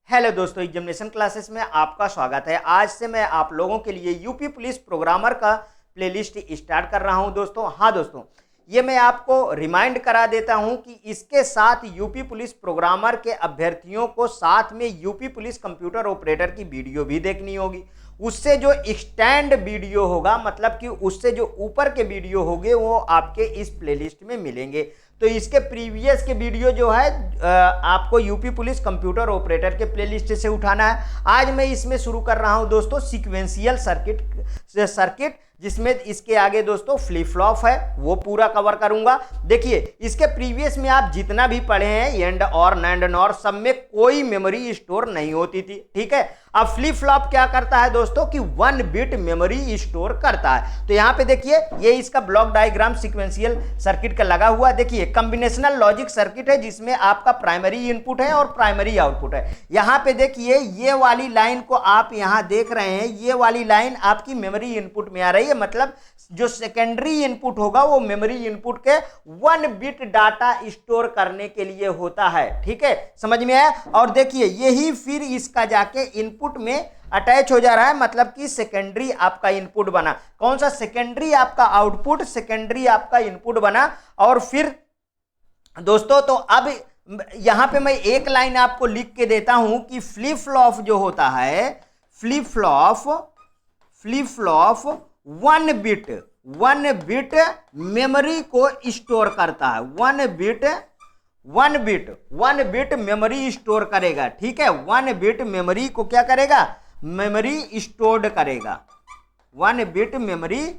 Hello दोस्तों, examination classes में आपका स्वागत है। आज से मैं आप लोगों के लिए यूपी पुलिस प्रोग्रामर का प्लेलिस्ट स्टार्ट कर रहा हूं दोस्तों। हाँ दोस्तों, ये मैं आपको रिमाइंड करा देता हूं कि इसके साथ यूपी पुलिस प्रोग्रामर के अभ्यर्थियों को साथ में यूपी पुलिस कंप्यूटर ऑपरेटर की वीडियो भी देखनी होगी। उससे जो एक्सटेंड वीडियो होगा, मतलब कि उससे जो ऊपर के वीडियो होंगे वो आपके इस प्लेलिस्ट में मिलेंगे। तो इसके प्रीवियस के वीडियो जो है आपको यूपी पुलिस कंप्यूटर ऑपरेटर के प्लेलिस्ट से उठाना है। आज मैं इसमें शुरू कर रहा हूं दोस्तों सीक्वेंशियल सर्किट, जिसमें इसके आगे दोस्तों फ्लिप फ्लॉप है, वो पूरा कवर करूंगा। देखिए, इसके प्रीवियस में आप जितना भी पढ़े हैं एंड और नैंड नॉर, सब में कोई मेमोरी स्टोर नहीं होती थी, ठीक है। अब फ्लिप फ्लॉप क्या करता है दोस्तों कि 1 बिट मेमोरी स्टोर करता है। तो यहां पे देखिए, ये इसका ब्लॉक डायग्राम सीक्वेंशियल सर्किट का लगा हुआ। देखिए, कॉम्बिनेशनल लॉजिक सर्किट है जिसमें आपका प्राइमरी इनपुट है और प्राइमरी आउटपुट है। यहां पे देखिए, ये वाली लाइन को आप यहां देख रहे हैं, ये वाली लाइन आपकी मेमोरी इनपुट में आ रही है। मतलब जो सेकेंडरी इनपुट होगा वो मेमोरी इनपुट के 1 बिट डाटा स्टोर करने के लिए होता है, ठीक है, समझ में आया। और देखिए, यही फिर इसका जाके इनपुट में अटैच हो जा रहा है, मतलब कि सेकेंडरी आपका इनपुट बना। कौन सा? सेकेंडरी आपका आउटपुट, सेकेंडरी आपका इनपुट बना। और फिर दोस्तों, तो अब यहां पे मैं एक लाइन आपको लिख के देता हूं कि फ्लिप फ्लॉप जो होता है, फ्लिप फ्लॉप 1 बिट मेमोरी को स्टोर करता है। 1 बिट मेमोरी स्टोर करेगा, ठीक है। 1 बिट मेमोरी को क्या करेगा? मेमोरी स्टोर्ड करेगा। 1 बिट मेमोरी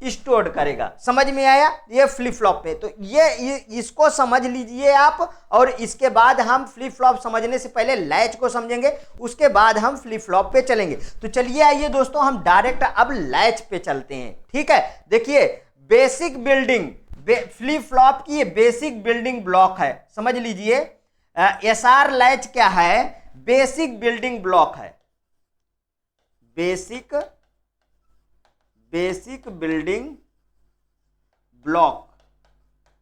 स्टोर्ड करेगा। समझ में आया? ये फ्लिप फ्लॉप पे। तो ये इसको समझ लीजिए आप। और इसके बाद हम फ्लिप फ्लॉप समझने से पहले लैच को समझेंगे, उसके बाद हम फ्लिप फ्लॉप पे चलेंगे। तो चलिए आइए दोस्तों, हम डायरेक्ट अब लैच पे चलते हैं, ठीक है। देखिए, बेसिक बिल्डिंग फ्लिप फ्लॉप की ये बेसिक बिल्डिंग ब्लॉक है, समझ लीजिए। एसआर लैच क्या है? बेसिक बिल्डिंग ब्लॉक है। बेसिक बिल्डिंग ब्लॉक,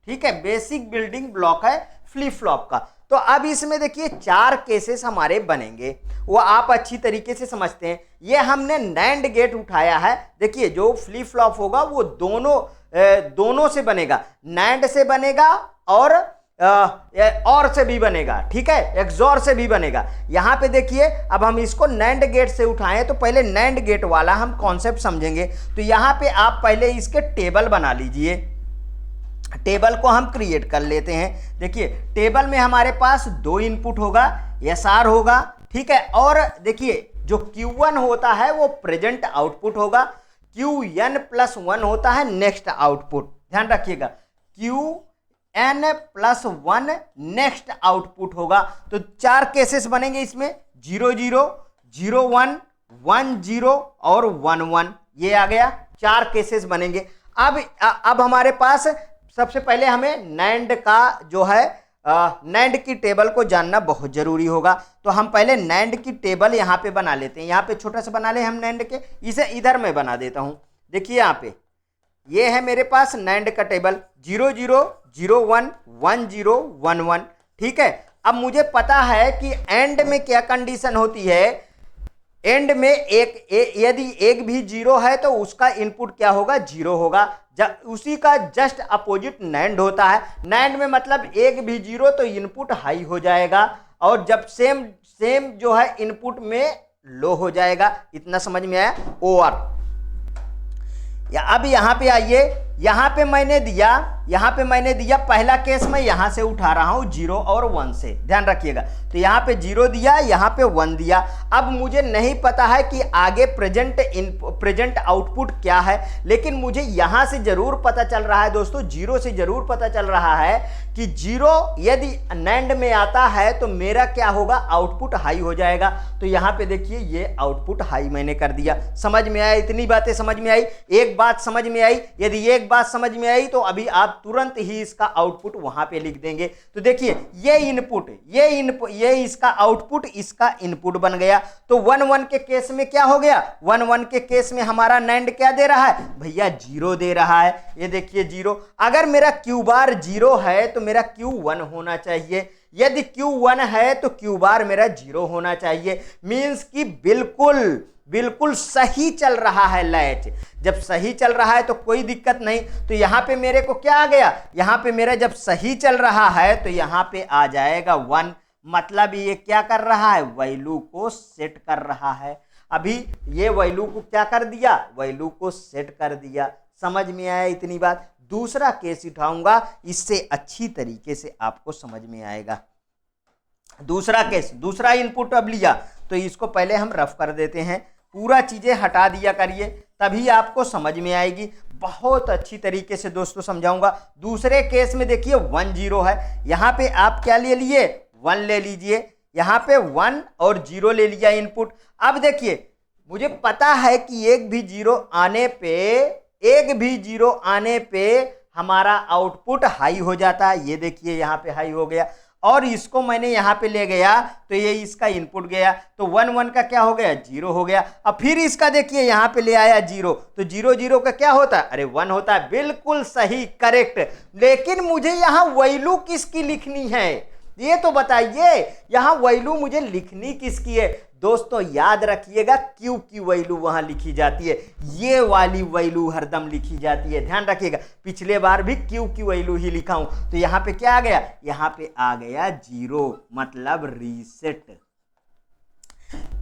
ठीक है, बेसिक बिल्डिंग ब्लॉक है फ्लिप फ्लॉप का। तो अब इसमें देखिए 4 केसेस हमारे बनेंगे, वो आप अच्छी तरीके से समझते हैं। ये हमने नैंड गेट उठाया है। देखिए, जो फ्लिप फ्लॉप होगा वो दोनों से बनेगा, नैंड से बनेगा और से भी बनेगा, ठीक है, एक्सॉर से भी बनेगा। यहां पे देखिए, अब हम इसको नैंड गेट से उठाएं तो पहले नैंड गेट वाला हम कॉन्सेप्ट समझेंगे। तो यहां पे आप पहले इसके टेबल बना लीजिए। टेबल को हम क्रिएट कर लेते हैं। देखिए, टेबल में हमारे पास 2 इनपुट होगा, एसआर होगा, ठीक है। और देखिए, जो Q1 होता है वो प्रेजेंट आउटपुट होगा, Qn+1 होता है नेक्स्ट आउटपुट। ध्यान रखिएगा, Qn+1 नेक्स्ट आउटपुट होगा। तो 4 केसेस बनेंगे इसमें, 0 0 0 1 1 0 और 1 1। ये आ गया, 4 केसेस बनेंगे। अब हमारे पास सबसे पहले हमें नैंड का जो है नैंड की टेबल को जानना बहुत जरूरी होगा। तो हम पहले नैंड की टेबल यहाँ पे बना लेते हैं। यहाँ पे छोटा सा बना ले हम नैंड के, इसे इधर मैं बना देता हूँ। देखिए, यहाँ पे ये है मेरे पास नैंड का टेबल, 0 0 0 1 1 0 1 1, ठीक है। अब मुझे पता है कि एंड में क्या कंडीशन होती है। एंड में यदि एक भी 0 है तो उसका इनपुट क्या होगा? 0 होगा। उसी का जस्ट अपोजिट नैंड होता है। नैंड में मतलब एक भी 0 तो इनपुट हाई हो जाएगा, और जब सेम जो है इनपुट में लो हो जाएगा। इतना समझ में आया? ओवर। अब यहां पे आइए, यहां पे मैंने दिया पहला केस मैं यहां से उठा रहा हूं 0 और 1 से, ध्यान रखिएगा। तो यहां पे 0 दिया, यहां पे 1 दिया। अब मुझे नहीं पता है कि आगे प्रेजेंट आउटपुट क्या है, लेकिन मुझे यहां से जरूर पता चल रहा है दोस्तों, 0 से जरूर पता चल रहा है कि 0 यदि नैंड में आता है तो मेरा क्या होगा? आउटपुट हाई हो जाएगा। तो यहां पे देखिए, ये आउटपुट हाई मैंने कर दिया। समझ में आया? इतनी बातें समझ में आई? एक बात समझ में आई? यदि एक बात समझ में आई तो अभी आप तुरंत ही इसका आउटपुट वहां पे लिख देंगे। तो देखिए, ये इसका आउटपुट, इसका इनपुट बन गया। तो 1 1 के केस में क्या हो गया? 1 1 के केस में हमारा नैंड क्या दे रहा है भैया? 0 दे रहा है। ये देखिए 0। अगर मेरा Q बार 0 है तो मेरा Q 1 होना चाहिए। यदि Q1 है तो Q बार मेरा 0 होना चाहिए। मीन्स कि बिल्कुल सही चल रहा है लैच। जब सही चल रहा है तो कोई दिक्कत नहीं। तो यहाँ पे मेरे को क्या आ गया, यहाँ पे मेरा जब सही चल रहा है तो यहाँ पे आ जाएगा 1। मतलब ये क्या कर रहा है, वैल्यू को सेट कर रहा है। अभी ये वैल्यू को क्या कर दिया, वैल्यू को सेट कर दिया। समझ में आया इतनी बात। दूसरा केस उठाऊंगा, इससे अच्छी तरीके से आपको समझ में आएगा। दूसरा केस, दूसरा इनपुट अब लिया तो इसको पहले हम रफ कर देते हैं। पूरा चीजें हटा दिया करिए, तभी आपको समझ में आएगी। बहुत अच्छी तरीके से दोस्तों समझाऊंगा। दूसरे केस में देखिए 1 0 है। यहाँ पे आप क्या ले लिए, 1 ले लीजिए। यहाँ पे 1 और 0 ले लिया इनपुट। अब देखिए मुझे पता है कि एक भी जीरो आने पे हमारा आउटपुट हाई हो जाता है। ये देखिए यहाँ पे हाई हो गया, और इसको मैंने यहाँ पे ले गया तो ये इसका इनपुट गया, तो 1 1 का क्या हो गया, 0 हो गया। अब फिर इसका देखिए यहाँ पे ले आया 0, तो 0 0 का क्या होता है, अरे 1 होता है। बिल्कुल सही, करेक्ट। लेकिन मुझे यहाँ वैल्यू किसकी लिखनी है, ये तो बताइए। यहाँ वैल्यू मुझे लिखनी किसकी है दोस्तों, याद रखिएगा Q की वैल्यू वहां लिखी जाती है। ये वाली वैल्यू हरदम लिखी जाती है, ध्यान रखिएगा। पिछले बार भी Q की वैल्यू ही लिखा हूं, तो यहाँ पे क्या आ गया, यहाँ पे आ गया 0, मतलब रीसेट।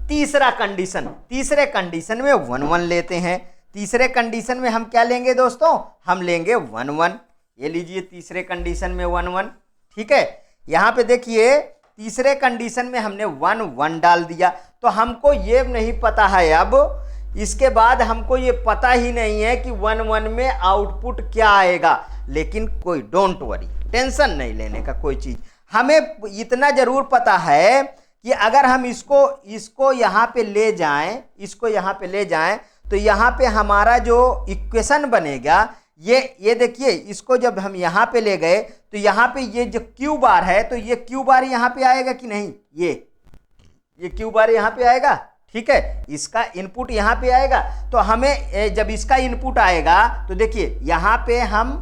तीसरा कंडीशन, तीसरे कंडीशन में 1 1 लेते हैं। तीसरे कंडीशन में हम क्या लेंगे दोस्तों, हम लेंगे 1 1। ये लीजिए तीसरे कंडीशन में 1 1, ठीक है। यहाँ पे देखिए तीसरे कंडीशन में हमने 1 1 डाल दिया, तो हमको ये नहीं पता है, अब इसके बाद हमको ये पता ही नहीं है कि 1 1 में आउटपुट क्या आएगा। लेकिन कोई डोंट वरी, टेंशन नहीं लेने का कोई चीज। हमें इतना जरूर पता है कि अगर हम इसको यहाँ पे ले जाएं, इसको यहाँ पे ले जाएं, तो यहाँ पे हमारा जो इक्वेशन बनेगा, ये देखिए, इसको जब हम यहाँ पे ले गए तो यहाँ पे ये जो Q बार है, तो ये Q बार यहाँ पे आएगा कि नहीं, ये Q बार यहाँ पे आएगा, ठीक है। इसका इनपुट यहाँ पे आएगा, तो हमें जब इसका इनपुट आएगा तो देखिए यहाँ पे हम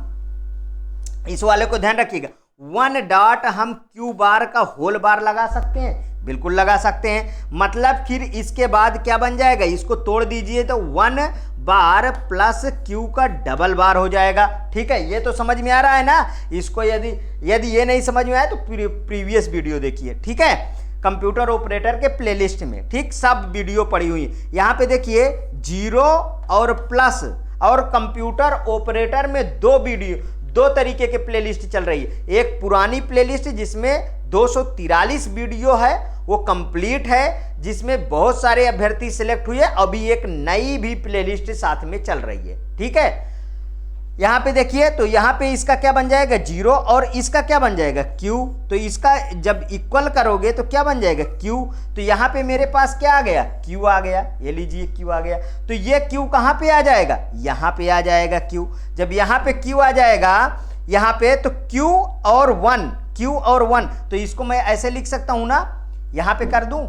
इस वाले को ध्यान रखिएगा, 1 डॉट हम Q बार का होल बार लगा सकते हैं, बिल्कुल लगा सकते हैं। मतलब फिर इसके बाद क्या बन जाएगा, इसको तोड़ दीजिए तो 1 बार प्लस Q का डबल बार हो जाएगा, ठीक है। ये तो समझ में आ रहा है ना। इसको यदि ये नहीं समझ में आया तो प्रीवियस वीडियो देखिए, ठीक है, कंप्यूटर ऑपरेटर के प्लेलिस्ट में, ठीक, सब वीडियो पड़ी हुई है। यहाँ पे देखिए 0 और प्लस और कंप्यूटर ऑपरेटर में दो तरीके के प्लेलिस्ट चल रही है। एक पुरानी प्लेलिस्ट जिसमें 243 वीडियो है, वो कंप्लीट है, जिसमें बहुत सारे अभ्यर्थी सिलेक्ट हुए। अभी एक नई भी प्लेलिस्ट साथ में चल रही है, ठीक है। यहाँ पे देखिए, तो यहाँ पे इसका क्या बन जाएगा 0 और इसका क्या बन जाएगा Q। तो इसका जब इक्वल करोगे तो क्या बन जाएगा Q। तो यहाँ पे मेरे पास क्या आ गया, Q आ गया। ये लीजिए Q आ गया। तो ये Q कहाँ पे आ जाएगा, यहाँ पे आ जाएगा Q। जब यहाँ पे Q आ जाएगा यहाँ पे, तो Q और 1, तो इसको मैं ऐसे लिख सकता हूं ना, यहां पे कर दूं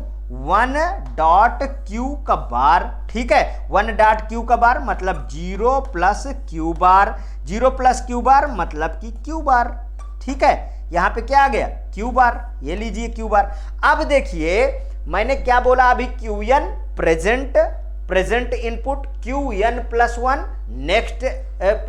1 डॉट Q का बार, ठीक है। 1 डॉट Q का बार मतलब 0 प्लस Q बार, 0 प्लस Q बार मतलब कि Q बार, ठीक है। यहां पे क्या आ गया, Q बार। ये लीजिए Q बार। अब देखिए मैंने क्या बोला अभी, Qn present input, Qn plus 1 next,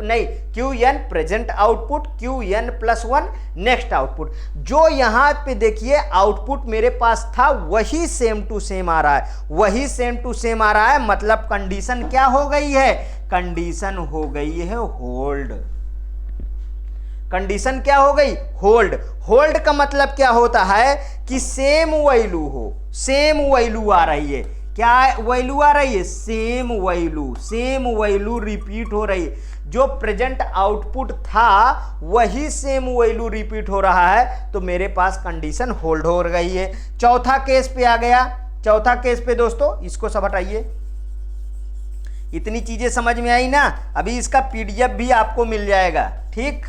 नहीं, Qn present output, Qn plus 1 next output. जो यहाँ पे देखिए आउटपुट मेरे पास था वही सेम टू सेम आ रहा है, वही सेम टू सेम आ रहा है। मतलब कंडीशन क्या हो गई है, कंडीशन हो गई है होल्ड। कंडीशन क्या हो गई, होल्ड। होल्ड का मतलब क्या होता है कि सेम वैल्यू हो, सेम वैल्यू आ रही है। क्या वैल्यू आ रही है, सेम वैल्यू रिपीट हो रही है। जो प्रेजेंट आउटपुट था वही सेम वैल्यू रिपीट हो रहा है, तो मेरे पास कंडीशन होल्ड हो गई है। चौथा केस पे आ गया। चौथा केस पे दोस्तों इसको सब हटाइए। इतनी चीजें समझ में आई ना। अभी इसका पीडीएफ भी आपको मिल जाएगा, ठीक।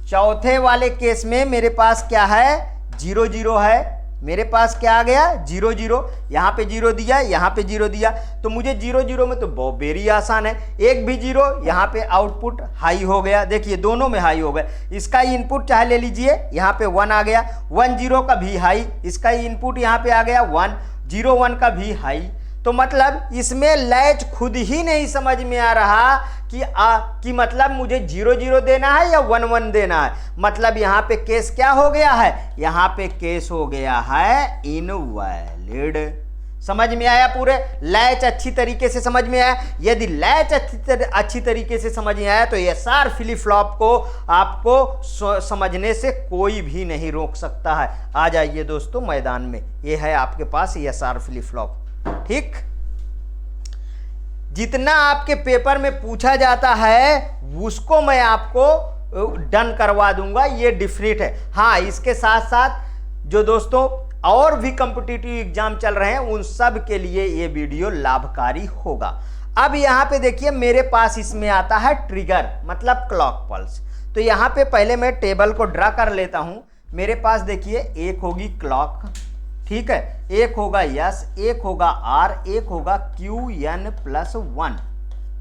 चौथे वाले केस में मेरे पास क्या है, 0 0 है। मेरे पास क्या आ गया 0 0, यहाँ पे 0 दिया, यहाँ पे 0 दिया, तो मुझे 0 0 में तो बहुत वेरी आसान है, एक भी 0, यहाँ पे आउटपुट हाई हो गया। देखिए दोनों में हाई हो गया, इसका इनपुट चाहे ले लीजिए, यहाँ पे 1 आ गया, 1 0 का भी हाई, इसका इनपुट यहाँ पे आ गया 1 0 1 का भी हाई। तो मतलब इसमें लैच खुद ही नहीं समझ में आ रहा कि मतलब मुझे 0 0 देना है या 1 1 देना है। मतलब यहाँ पे केस क्या हो गया है, यहाँ पे केस हो गया है इनवैलिड। समझ में आया पूरे? लैच अच्छी तरीके से समझ में आया? यदि लैच अच्छी तरीके से समझ में आया तो एसआर फ्लिप फ्लॉप को आपको समझने से कोई भी नहीं रोक सकता है। आ जाइए दोस्तों मैदान में, ये है आपके पास एसआर फ्लिप फ्लॉप। ठीक, जितना आपके पेपर में पूछा जाता है उसको मैं आपको डन करवा दूंगा, ये डिफरेंट है। हाँ, इसके साथ साथ जो दोस्तों और भी कॉम्पिटिटिव एग्जाम चल रहे हैं उन सब के लिए ये वीडियो लाभकारी होगा। अब यहां पे देखिए मेरे पास इसमें आता है ट्रिगर, मतलब क्लॉक पल्स। तो यहां पे पहले मैं टेबल को ड्रा कर लेता हूं। मेरे पास देखिए एक होगी क्लॉक, ठीक है, एक होगा यस, एक होगा आर, एक होगा क्यू एन प्लस 1।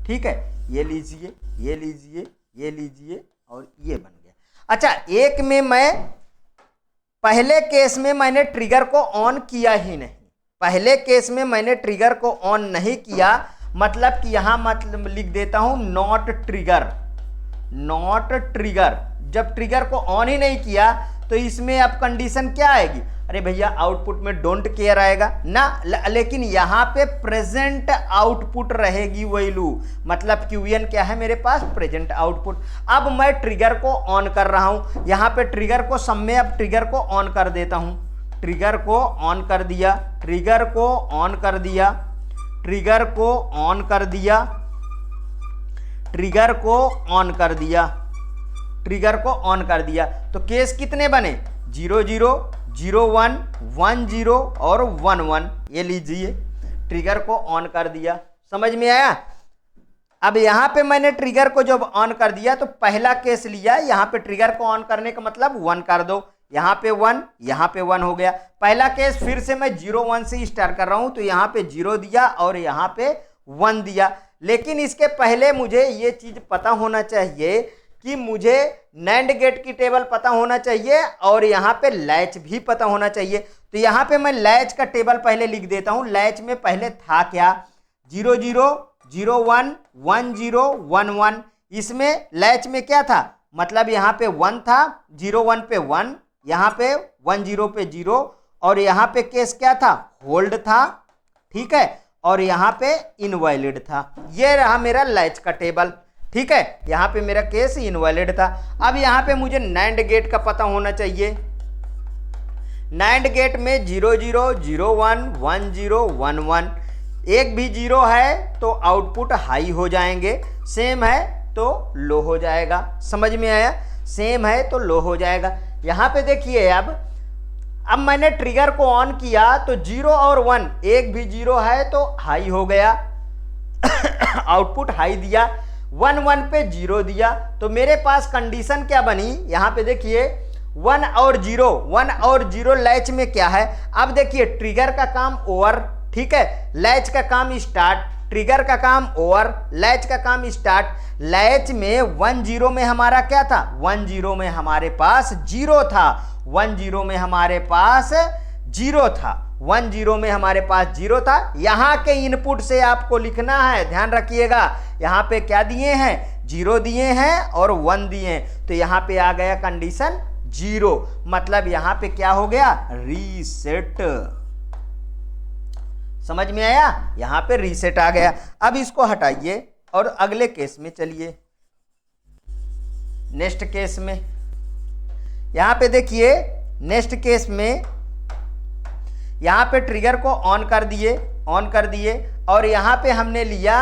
ठीक है, ये लीजिए, ये लीजिए, ये लीजिए और ये बन गया। अच्छा, एक में मैं पहले केस में मैंने ट्रिगर को ऑन किया ही नहीं, पहले केस में मैंने ट्रिगर को ऑन नहीं किया, मतलब कि यहां मतलब लिख देता हूं नॉट ट्रिगर, नॉट ट्रिगर। जब ट्रिगर को ऑन ही नहीं किया तो इसमें अब कंडीशन क्या आएगी? अरे भैया आउटपुट में डोंट केयर आएगा ना, लेकिन यहां पे प्रेजेंट आउटपुट रहेगी वैल्यू, मतलब क्यूएन क्या है मेरे पास? Present output. अब मैं ट्रिगर को ऑन कर रहा हूं, यहां पे ट्रिगर को सब में अब ट्रिगर को ऑन कर देता हूं। ट्रिगर को ऑन कर दिया, ट्रिगर को ऑन कर दिया, ट्रिगर को ऑन कर दिया, ट्रिगर को ऑन कर दिया, ट्रिगर को ऑन कर दिया। तो केस कितने बने? 0 0 0 1 1 0 और 1 1। ये लीजिए, ट्रिगर को ऑन कर दिया। समझ में आया? अब यहां पे मैंने ट्रिगर को जब ऑन कर दिया तो पहला केस लिया, यहां पे ट्रिगर को ऑन करने का मतलब 1 कर दो, यहां पे 1, यहां पे 1 हो गया। पहला केस फिर से मैं 0 1 से स्टार्ट कर रहा हूं, तो यहां पे 0 दिया और यहां पे 1 दिया। लेकिन इसके पहले मुझे ये चीज पता होना चाहिए कि मुझे नैंड गेट की टेबल पता होना चाहिए और यहाँ पे लैच भी पता होना चाहिए। तो यहाँ पे मैं लैच का टेबल पहले लिख देता हूँ। लैच में पहले था क्या? 0 0 0 1 1 0 1 1। इसमें लैच में क्या था? मतलब यहाँ पे 1 था, 0 1 पे 1, यहाँ पे 1 0 पे 0 और यहाँ पे केस क्या था? होल्ड था, ठीक है, और यहाँ पे इनवैलिड था। ये रहा मेरा लैच का टेबल, ठीक है। यहां पे मेरा केस इनवैलिड था। अब यहां पे मुझे नैंड गेट का पता होना चाहिए। नैंड गेट में 0 0 0 1 1 0 1 1, एक भी 0 है तो आउटपुट हाई हो जाएंगे, सेम है तो लो हो जाएगा। समझ में आया? सेम है तो लो हो जाएगा। यहां पे देखिए अब मैंने ट्रिगर को ऑन किया तो 0 और 1, एक भी 0 है तो हाई हो गया आउटपुट हाई दिया, 1 1 पे 0 दिया। तो मेरे पास कंडीशन क्या बनी? यहां पे देखिए 1 और 0, 1 और 0 लैच में क्या है? अब देखिए ट्रिगर का काम ओवर, ठीक है, लैच का काम स्टार्ट, ट्रिगर का काम ओवर, लैच का काम स्टार्ट। लैच में 1 0 में हमारा क्या था? 1 0 में हमारे पास 0 था, 1 0 में हमारे पास 0 था, 1 0 में हमारे पास 0 था। यहां के इनपुट से आपको लिखना है, ध्यान रखिएगा, यहां पे क्या दिए हैं? 0 दिए हैं और 1 दिए हैं। तो यहां पे आ गया कंडीशन 0, मतलब यहां पे क्या हो गया? रीसेट। समझ में आया? यहां पे रीसेट आ गया। अब इसको हटाइए और अगले केस में चलिए, नेक्स्ट केस में। यहां पे देखिए नेक्स्ट केस में यहां पे ट्रिगर को ऑन कर दिए और यहां पे हमने लिया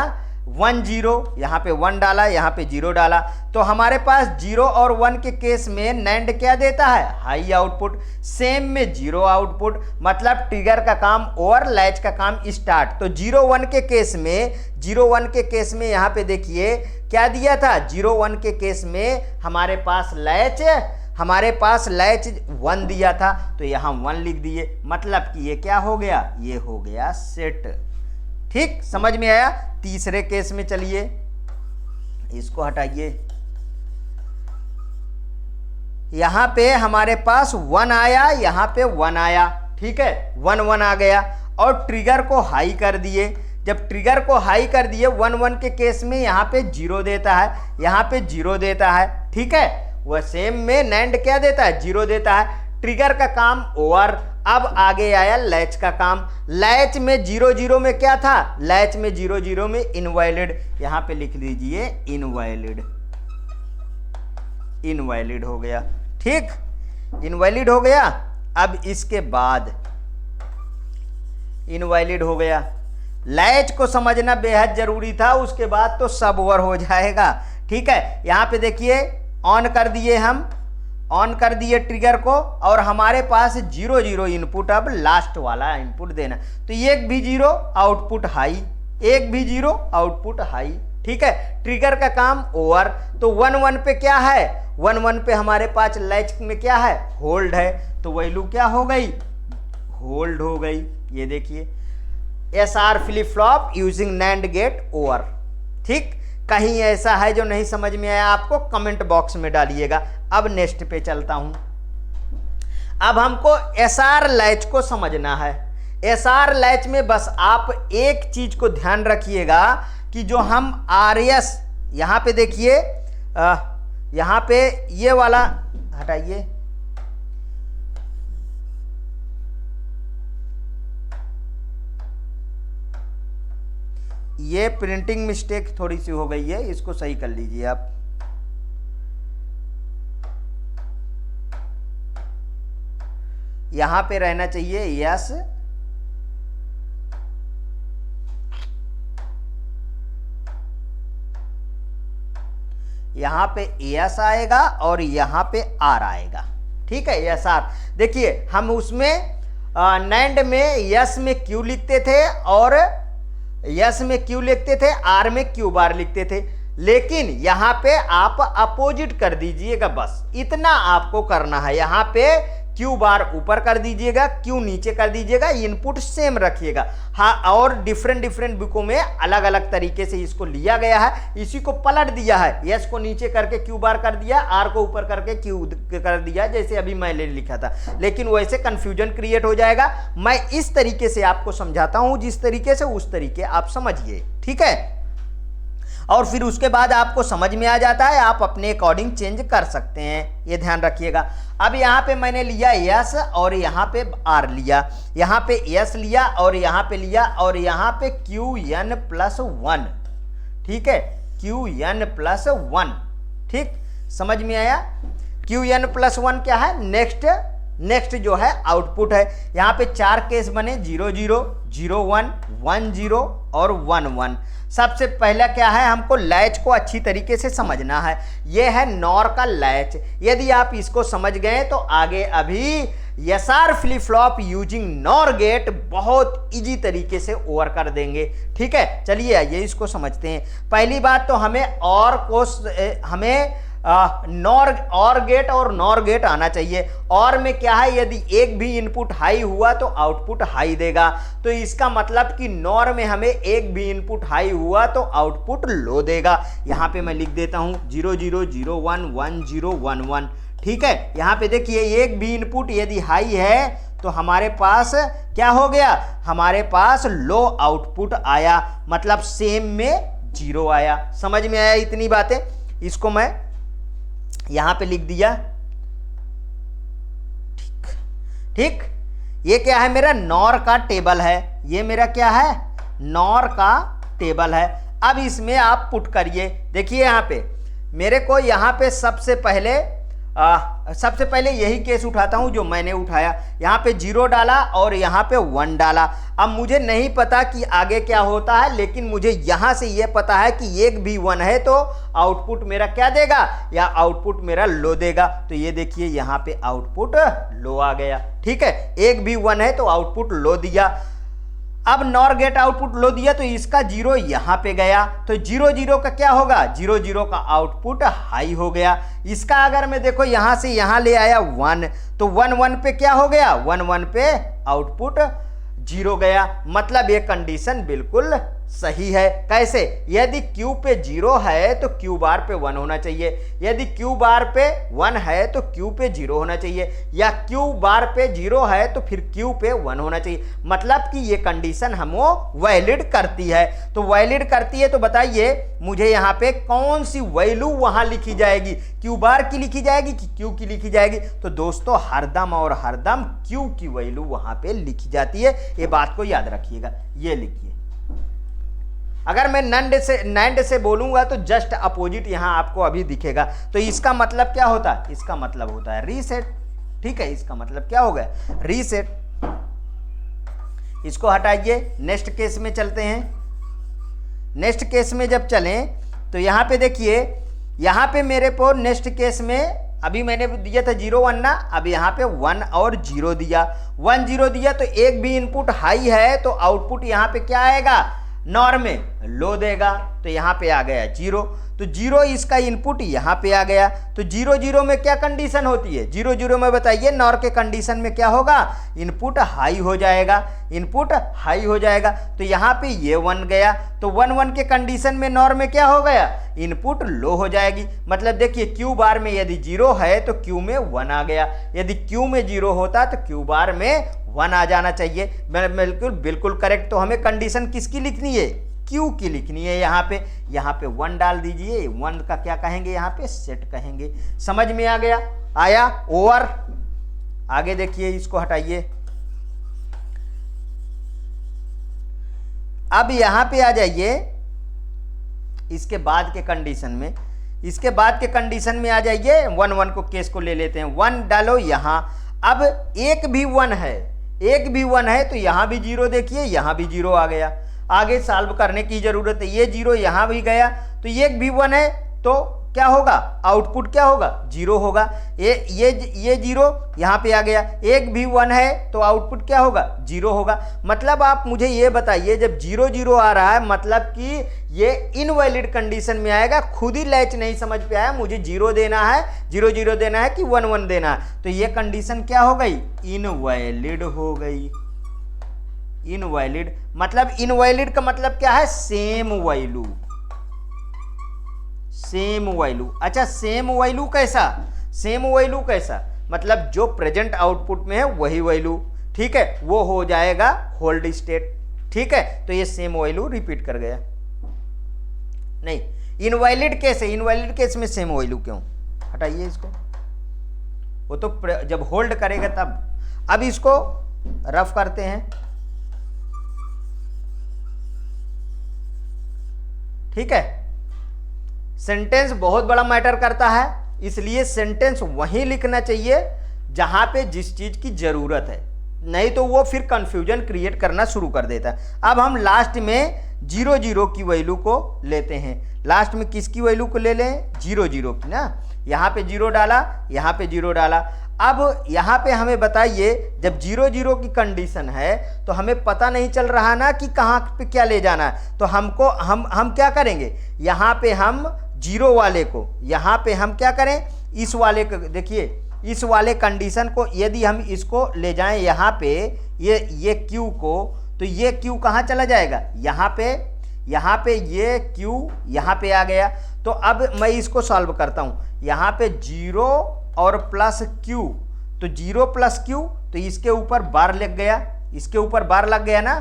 1 0, यहां पे 1 डाला, यहां पे 0 डाला। तो हमारे पास 0 और 1 के केस में नैंड क्या देता है? High output. सेम में 0 आउटपुट, मतलब ट्रिगर का काम ओवर, लैच का काम स्टार्ट। तो 0 1 के केस में, 0 1 के केस में यहां पे देखिए क्या दिया था? 0 1 के केस में हमारे पास लैच, हमारे पास लैच 1 दिया था तो यहाँ 1 लिख दिए, मतलब कि ये क्या हो गया, ये हो गया सेट। ठीक, समझ में आया। तीसरे केस में चलिए, इसको हटाइए। यहां पे हमारे पास 1 आया, यहां पे 1 आया, ठीक है, 1 1 आ गया और ट्रिगर को हाई कर दिए। जब ट्रिगर को हाई कर दिए 1 1 के केस में यहां पे 0 देता है, यहां पे 0 देता है, ठीक है। वह सेम में नैंड क्या देता है, 0 देता है। ट्रिगर का काम ओवर। अब आगे आया लैच का काम। लैच में 0 0 में क्या था, लैच में 0 0 में इनवैलिड, यहां पे लिख लीजिए इनवैलिड, इनवैलिड हो गया। ठीक, इनवैलिड हो गया। अब इसके बाद इनवैलिड हो गया, लैच को समझना बेहद जरूरी था, उसके बाद तो सब ओवर हो जाएगा। ठीक है, यहां पे देखिए ऑन कर दिए, हम ऑन कर दिए ट्रिगर को और हमारे पास 0 0 इनपुट, अब लास्ट वाला इनपुट देना। तो एक भी 0 आउटपुट हाई, एक भी 0 आउटपुट हाई। ठीक है, ट्रिगर का काम ओवर। तो 1 1 पे क्या है, 1 1 पे हमारे पास लैच में क्या है, होल्ड है, तो वैल्यू क्या हो गई, होल्ड हो गई। ये देखिए SR flip flop using NAND get over. ठीक, कहीं ऐसा है जो नहीं समझ में आया आपको, कमेंट बॉक्स में डालिएगा। अब नेक्स्ट पे चलता हूं। अब हमको SR लैच को समझना है। SR लैच में बस आप एक चीज को ध्यान रखिएगा कि जो हम RS, यहां पे देखिए, यहां पे ये वाला हटाइए, ये प्रिंटिंग मिस्टेक थोड़ी सी हो गई है, इसको सही कर लीजिए आप। यहां पे रहना चाहिए यस, यहां पे एस आएगा और यहां पे आर आएगा। ठीक है, एस आर। देखिए हम उसमें नैंड में यस में क्यू लिखते थे और यस में क्यू लिखते थे, आर में क्यू बार लिखते थे, लेकिन यहां पे आप अपोजिट कर दीजिएगा। बस इतना आपको करना है। यहां पे क्यू बार ऊपर कर दीजिएगा, क्यू नीचे कर दीजिएगा, इनपुट सेम रखिएगा। हाँ, और डिफरेंट बुकों में अलग अलग तरीके से इसको लिया गया है, इसी को पलट दिया है। यस को नीचे करके क्यू बार कर दिया, आर को ऊपर करके क्यू कर दिया, जैसे अभी मैंने लिखा था, लेकिन वैसे कंफ्यूजन क्रिएट हो जाएगा। मैं इस तरीके से आपको समझाता हूं, जिस तरीके से उस तरीके आप समझिए। ठीक है, और फिर उसके बाद आपको समझ में आ जाता है, आप अपने अकॉर्डिंग चेंज कर सकते हैं, ये ध्यान रखिएगा। अब यहाँ पे मैंने लिया यस और यहाँ पे आर लिया, यहाँ पे यस लिया और यहाँ पे लिया और यहाँ पे QN+1। ठीक है, QN+1। ठीक, समझ में आया। QN+1 क्या है, नेक्स्ट जो है आउटपुट है। यहाँ पे 4 केस बने, 0 0 0 1 1 0 और 1 1। सबसे पहला क्या है, हमको लैच को अच्छी तरीके से समझना है। यह है नॉर का लैच। यदि आप इसको समझ गए तो आगे अभी SR flip flop using NOR gate बहुत इजी तरीके से ओवर कर देंगे। ठीक है, चलिए आइए इसको समझते हैं। पहली बात तो हमें और गेट और नॉर गेट आना चाहिए। और में क्या है, यदि एक भी इनपुट हाई हुआ तो आउटपुट हाई देगा, तो इसका मतलब कि नॉर में हमें एक भी इनपुट हाई हुआ तो आउटपुट लो देगा। यहां पे मैं लिख देता हूं 0 0 0 1 1 0 1 1। ठीक है, यहां पे देखिए एक भी इनपुट यदि हाई है तो हमारे पास क्या हो गया, हमारे पास लो आउटपुट आया, मतलब सेम में 0 आया। समझ में आया इतनी बातें। इसको मैं यहां पे लिख दिया। ठीक, ये क्या है, मेरा नॉर का टेबल है। ये मेरा क्या है, नॉर का टेबल है। अब इसमें आप पुट करिए। देखिए यहां पे मेरे को यहां पे सबसे पहले यही केस उठाता हूं जो मैंने उठाया। यहां पे 0 डाला और यहां पे 1 डाला। अब मुझे नहीं पता कि आगे क्या होता है, लेकिन मुझे यहां से यह पता है कि एक भी 1 है तो आउटपुट मेरा क्या देगा, या आउटपुट मेरा लो देगा। तो ये देखिए यहां पे आउटपुट लो आ गया। ठीक है, एक भी 1 है तो आउटपुट लो दिया। अब नॉर गेट आउटपुट लो दिया तो इसका 0 यहां पे गया, तो 0 0 का क्या होगा, 0 0 का आउटपुट हाई हो गया। इसका अगर मैं देखो यहां से यहां ले आया 1, तो 1 1 पे क्या हो गया, 1 1 पे आउटपुट 0 गया। मतलब ये कंडीशन बिल्कुल सही है। कैसे, यदि Q पे 0 है तो Q बार पे 1 होना चाहिए, यदि Q बार पे 1 है तो Q पे 0 होना चाहिए, या Q बार पे 0 है तो फिर Q पे 1 होना चाहिए। मतलब कि ये कंडीशन हमको वैलिड करती है। तो वैलिड करती है तो बताइए मुझे यहाँ पे कौन सी वैल्यू वहां लिखी जाएगी, Q बार की लिखी जाएगी कि Q की लिखी जाएगी। तो दोस्तों हरदम और हरदम Q की वैल्यू वहां पे लिखी जाती है, ये बात को याद रखिएगा। ये लिखिए, अगर मैं नैंड से बोलूंगा तो जस्ट अपोजिट यहां आपको अभी दिखेगा। तो इसका मतलब क्या होता है, इसका मतलब होता है रीसेट। ठीक है, इसका मतलब क्या हो गया, रीसेट। इसको हटाइए, नेक्स्ट केस में चलते हैं। नेक्स्ट केस में जब चलें तो यहां पे देखिए, यहां पे मेरे को नेक्स्ट केस में अभी मैंने दिया था 0 1 ना, अब यहाँ पे 1 और 0 दिया, 1 0 दिया तो एक भी इनपुट हाई है तो आउटपुट यहाँ पे क्या आएगा, नॉर में लो देगा। तो यहाँ पे आ गया 0, तो 0 इसका इनपुट यहाँ पे आ गया। तो 0 0 में क्या कंडीशन होती है, 0 0 में बताइए नॉर के कंडीशन में क्या होगा, इनपुट हाई हो जाएगा, इनपुट हाई हो जाएगा। तो यहाँ पे ये 1 गया, तो 1 1 के कंडीशन में नॉर में क्या हो गया, इनपुट लो हो जाएगी। मतलब देखिए Q बार में यदि 0 है तो Q में 1 आ गया, यदि Q में 0 होता तो Q बार में 1 आ जाना चाहिए। बिल्कुल बिल्कुल करेक्ट। तो हमें कंडीशन किसकी लिखनी है, Q की लिखनी है। यहाँ पे 1 डाल दीजिए, 1 का क्या कहेंगे, यहाँ पे सेट कहेंगे। समझ में आ गया, आया, ओवर। आगे देखिए, इसको हटाइए। अब यहाँ पे आ जाइए, इसके बाद के कंडीशन में, इसके बाद के कंडीशन में आ जाइए। 1 1 को केस को ले लेते हैं, 1 डालो यहाँ। अब एक भी 1 है, एक भी 1 है तो यहाँ भी 0 देखिए, यहाँ भी 0 आ गया। आगे सॉल्व करने की जरूरत है, ये 0 यहाँ भी गया, तो एक भी 1 है तो क्या होगा, आउटपुट क्या होगा, 0 होगा। ये 0 यहाँ पे आ गया, एक भी 1 है तो आउटपुट क्या होगा, 0 होगा। मतलब आप मुझे ये बताइए, जब 0 0 आ रहा है मतलब कि ये इनवैलिड कंडीशन में आएगा। खुद ही लैच नहीं समझ पे आया, मुझे 0 देना है, 0 0 देना है कि 1 1 देना है, तो ये कंडीशन क्या हो गई, इनवैलिड हो गई। इनवैलिड मतलब, इनवैलिड का मतलब क्या है, सेम वैल्यू, सेम वैल्यू। अच्छा, सेम वैल्यू कैसा, सेम वैल्यू कैसा, मतलब जो प्रेजेंट आउटपुट में है वही वैल्यू, ठीक है, वो हो जाएगा होल्ड स्टेट। ठीक है, तो ये सेम वैल्यू रिपीट कर गया। नहीं, इनवैलिड केस है, इनवैलिड केस में सेम वैल्यू क्यों, हटाइए इसको, वो तो जब होल्ड करेगा तब। अब इसको रफ करते हैं। ठीक है, सेंटेंस बहुत बड़ा मैटर करता है, इसलिए सेंटेंस वहीं लिखना चाहिए जहां पे जिस चीज की जरूरत है, नहीं तो वो फिर कंफ्यूजन क्रिएट करना शुरू कर देता है। अब हम लास्ट में 0 0 की वैल्यू को लेते हैं। लास्ट में किसकी वैल्यू को ले लें, 0 0 की ना। यहाँ पे 0 डाला, यहाँ पे 0 डाला। अब यहाँ पे हमें बताइए, जब 0 0 की कंडीशन है तो हमें पता नहीं चल रहा ना कि कहाँ पे क्या ले जाना है, तो हमको हम क्या करेंगे, यहाँ पे हम 0 वाले को, यहाँ पे हम क्या करें, इस वाले को देखिए, इस वाले कंडीशन को यदि हम इसको ले जाएं यहाँ पे, ये Q को, तो ये Q कहाँ चला जाएगा, यहाँ पे ये Q यहाँ पे आ गया। तो अब मैं इसको सॉल्व करता हूँ, यहाँ पे 0 और प्लस Q, तो 0 प्लस Q, तो इसके ऊपर बार लग गया, इसके ऊपर बार लग गया ना।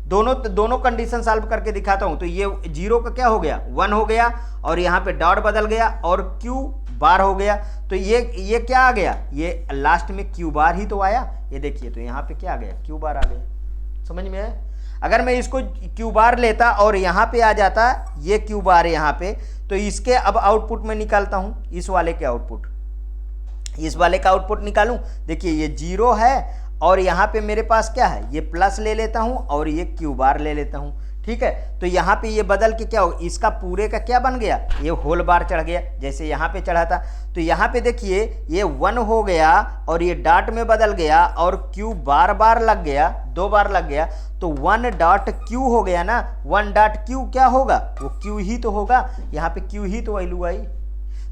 दोनों कंडीशन सॉल्व करके दिखाता हूं। तो ये 0 का क्या हो गया, 1 हो गया, और यहाँ पे डॉट बदल गया और Q बार हो गया। तो ये क्या आ गया, ये लास्ट में Q बार ही तो आया, ये देखिए, तो यहाँ पे क्या आ गया, Q बार आ गया। समझ में आया। अगर मैं इसको Q बार लेता और यहाँ पे आ जाता ये Q बार यहाँ पे, तो इसके अब आउटपुट में निकालता हूँ, इस वाले के आउटपुट, इस वाले का आउटपुट निकालूं। देखिए ये 0 है और यहाँ पे मेरे पास क्या है, ये प्लस ले लेता हूँ और ये Q बार ले लेता हूँ। ठीक है। तो यहाँ पे ये बदल के क्या हो, इसका पूरे का क्या बन गया, ये होल बार चढ़ गया जैसे यहाँ पे चढ़ा था। तो यहाँ पे देखिए ये 1 हो गया और ये डॉट में बदल गया और क्यू बार बार लग गया, 2 बार लग गया, तो 1 डॉट क्यू हो गया ना। 1 डॉट क्यू क्या होगा, वो क्यू ही तो होगा, यहाँ पे क्यू ही तो वैल्यू आई।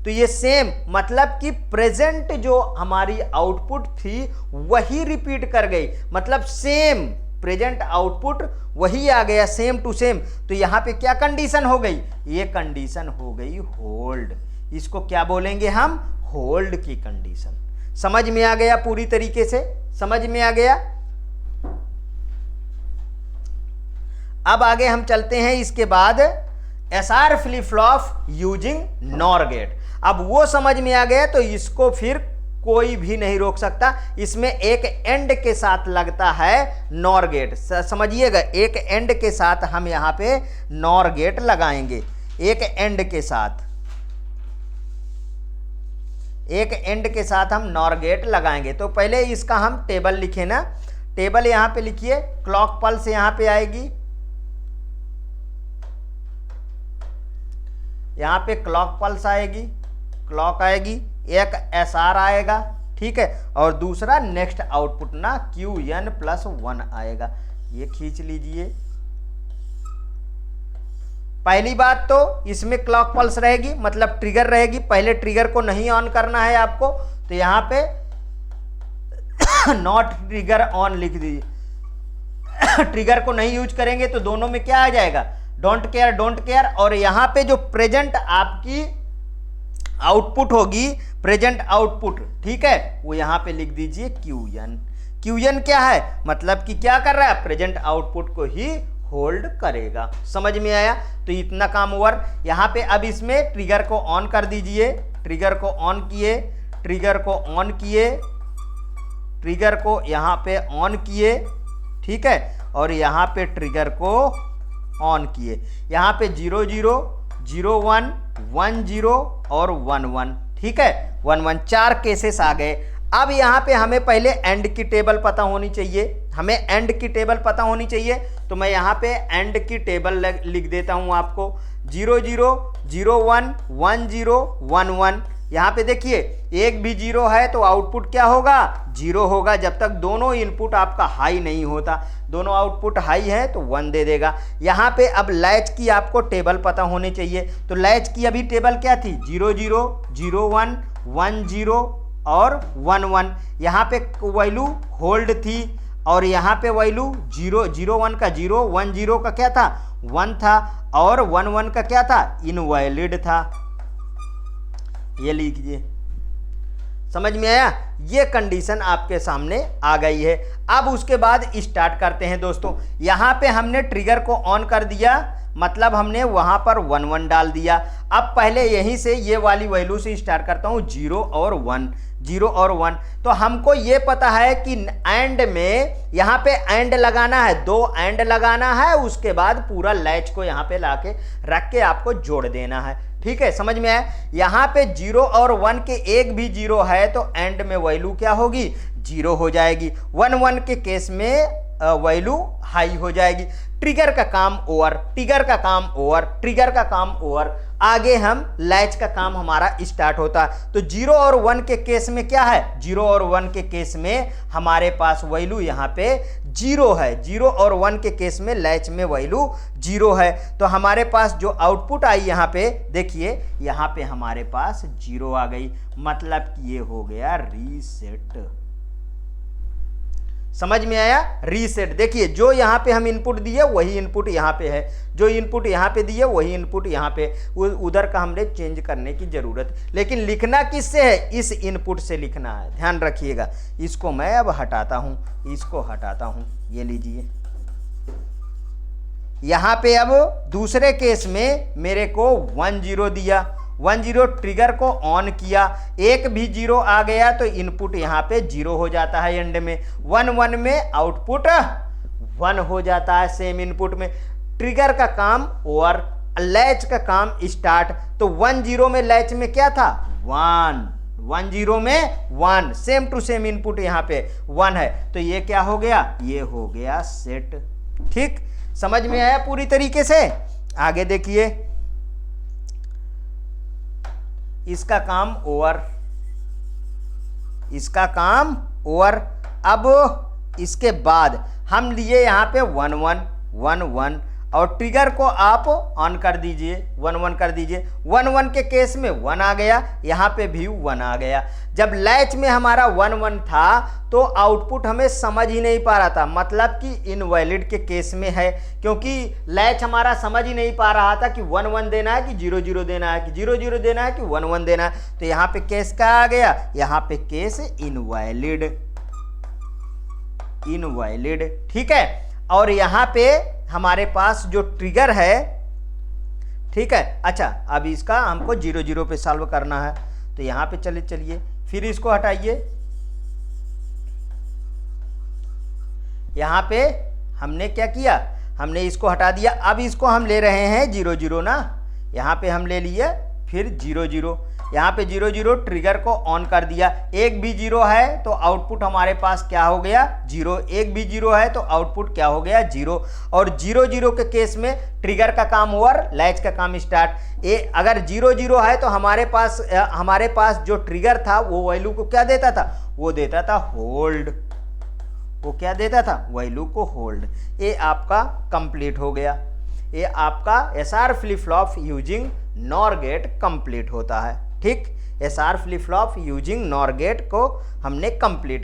तो ये सेम मतलब कि प्रेजेंट जो हमारी आउटपुट थी वही रिपीट कर गई, मतलब सेम प्रेजेंट आउटपुट वही आ गया, सेम टू सेम। तो यहां पे क्या कंडीशन हो गई, ये कंडीशन हो गई होल्ड। इसको क्या बोलेंगे हम, होल्ड की कंडीशन। समझ में आ गया पूरी तरीके से, समझ में आ गया। अब आगे हम चलते हैं, इसके बाद SR flip flop using NOR gate. अब वो समझ में आ गया तो इसको फिर कोई भी नहीं रोक सकता। इसमें एक एंड के साथ लगता है नॉर गेट, समझिएगा, एक एंड के साथ हम यहां पे नॉर गेट लगाएंगे, एक एंड के साथ, एक एंड के साथ हम नॉर गेट लगाएंगे। तो पहले इसका हम टेबल लिखे ना, टेबल यहां पे लिखिए, क्लॉक पल्स यहां पे आएगी, यहां पे क्लॉक पल्स आएगी, क्लॉक आएगी, एक एसआर आएगा, ठीक है, और दूसरा नेक्स्ट आउटपुट ना QN+1 आएगा। ये खींच लीजिए। पहली बात तो इसमें क्लॉक पल्स रहेगी, मतलब ट्रिगर रहेगी। पहले ट्रिगर को नहीं ऑन करना है आपको, तो यहां पे नॉट ट्रिगर ऑन लिख दीजिए। ट्रिगर को नहीं यूज करेंगे तो दोनों में क्या आ जाएगा, डोंट केयर, डोंट केयर। और यहां पे जो प्रेजेंट आपकी आउटपुट होगी, प्रेजेंट आउटपुट, ठीक है, वो यहां पे लिख दीजिए QN। QN क्या है, मतलब कि क्या कर रहा है, प्रेजेंट आउटपुट को ही होल्ड करेगा। समझ में आया। तो इतना काम ओवर। यहां पे अब इसमें ट्रिगर को ऑन कर दीजिए, ट्रिगर को ऑन किए, ट्रिगर को ऑन किए, ट्रिगर को यहां पे ऑन किए, ठीक है, और यहां पे ट्रिगर को ऑन किए। यहां पे 0 0 0 1 1 0 और 1 1, ठीक है, 1 1, 4 केसेस आ गए। अब यहां पे हमें पहले एंड की टेबल पता होनी चाहिए, हमें एंड की टेबल पता होनी चाहिए। तो मैं यहां पे एंड की टेबल लिख देता हूं आपको, 0 0 0 1 1 0 1 1। यहां पे देखिए एक भी 0 है तो आउटपुट क्या होगा, 0 होगा, जब तक दोनों इनपुट आपका हाई नहीं होता। दोनों आउटपुट हाई है तो 1 दे देगा। यहां पे अब लैच की आपको टेबल पता होनी चाहिए। तो लैच की अभी टेबल क्या थी, 0 0 0 1 1 0 और 1 1। यहां पे वैल्यू होल्ड थी और यहां पे वैल्यू 0 0 1 का 0 1 0 का क्या था, 1 था, और 1 1 का क्या था, इनवैलिड था। ये लीजिए, समझ में आया। ये कंडीशन आपके सामने आ गई है। अब उसके बाद स्टार्ट करते हैं दोस्तों। यहां पे हमने ट्रिगर को ऑन कर दिया, मतलब हमने वहां पर 1 1 डाल दिया। अब पहले यहीं से ये वाली वैल्यू से स्टार्ट करता हूं, 0 और 1, 0 और 1। तो हमको ये पता है कि एंड में यहां पे एंड लगाना है, 2 एंड लगाना है, उसके बाद पूरा लैच को यहां पे लाके रख के आपको जोड़ देना है, ठीक है, समझ में आया। यहां पे 0 और 1 के एक भी 0 है तो एंड में वैल्यू क्या होगी, 0 हो जाएगी। 1 1 के केस में वैल्यू हाई हो जाएगी। ट्रिगर का काम ओवर, ट्रिगर का काम ओवर, ट्रिगर का काम ओवर। आगे हम लैच का काम हमारा स्टार्ट होता है। तो 0 और 1 के केस में क्या है, 0 और 1 के केस में हमारे पास वैल्यू यहाँ पे 0 है। 0 और 1 के केस में लैच में वैल्यू 0 है। तो हमारे पास जो आउटपुट आई यहाँ पे देखिए, यहाँ पे हमारे पास 0 आ गई, मतलब कि ये हो गया रीसेट। समझ में आया, रीसेट। देखिए जो यहाँ पे हम इनपुट दिए वही इनपुट यहाँ पे है, जो इनपुट यहाँ पे दिए वही इनपुट यहाँ पे, उधर का हमने चेंज करने की जरूरत। लेकिन लिखना किससे है, इस इनपुट से लिखना है, ध्यान रखिएगा। इसको मैं अब हटाता हूँ, इसको हटाता हूँ, ये लीजिए। यहाँ पे अब दूसरे केस में मेरे को 1 0 दिया, 1 0 ट्रिगर को ऑन किया, एक भी 0 आ गया तो इनपुट यहाँ पे 0 हो जाता है एंड में। 1 1 में आउटपुट 1 हो जाता है सेम इनपुट में। ट्रिगर का काम ओवर, लैच का काम स्टार्ट। तो 1 0 में लैच में क्या था, 1 0 में 1, सेम टू सेम इनपुट यहाँ पे 1 है। तो ये क्या हो गया, ये हो गया सेट, ठीक। समझ में आया पूरी तरीके से? आगे देखिए, इसका काम ओवर, इसका काम ओवर। अब इसके बाद हम लिए यहाँ पे 1 1 1 1 और ट्रिगर को आप ऑन कर दीजिए, 1 1 कर दीजिए। 1 1 के केस में 1 आ गया, यहाँ पे भी 1 आ गया। जब लैच में हमारा 1 1 था तो आउटपुट हमें समझ ही नहीं पा रहा था, मतलब कि इनवैलिड के केस में है, क्योंकि लैच हमारा समझ ही नहीं पा रहा था कि 1 1 देना है कि 0 0 देना है, कि 0 0 देना है कि 1 1 देना है। तो यहाँ पे केस क्या आ गया? यहाँ पे केस इनवैलिड, इनवैलिड, ठीक है। और यहाँ पे हमारे पास जो ट्रिगर है, ठीक है। अच्छा, अब इसका हमको 0 0 पे सॉल्व करना है, तो यहाँ पे चलिए फिर इसको हटाइए। यहाँ पे हमने क्या किया? हमने इसको हटा दिया। अब इसको हम ले रहे हैं 0 0 ना, यहाँ पे हम ले लिए फिर 0 0, यहाँ पे 0 0 ट्रिगर को ऑन कर दिया। एक भी 0 है तो आउटपुट हमारे पास क्या हो गया? 0। एक भी 0 है तो आउटपुट क्या हो गया? 0। और 0 0 के केस में ट्रिगर का काम ओवर, लैच का काम स्टार्ट। अगर 0 0 है तो हमारे पास जो ट्रिगर था वो वैल्यू को क्या देता था? वो देता था होल्ड। वो क्या देता था? वैल्यू को होल्ड। ये आपका कंप्लीट हो गया। ये आपका SR flip flop using NOR gate complete होता है, ठीक। SR flip flop using NOR gate को हमने कंप्लीट किया।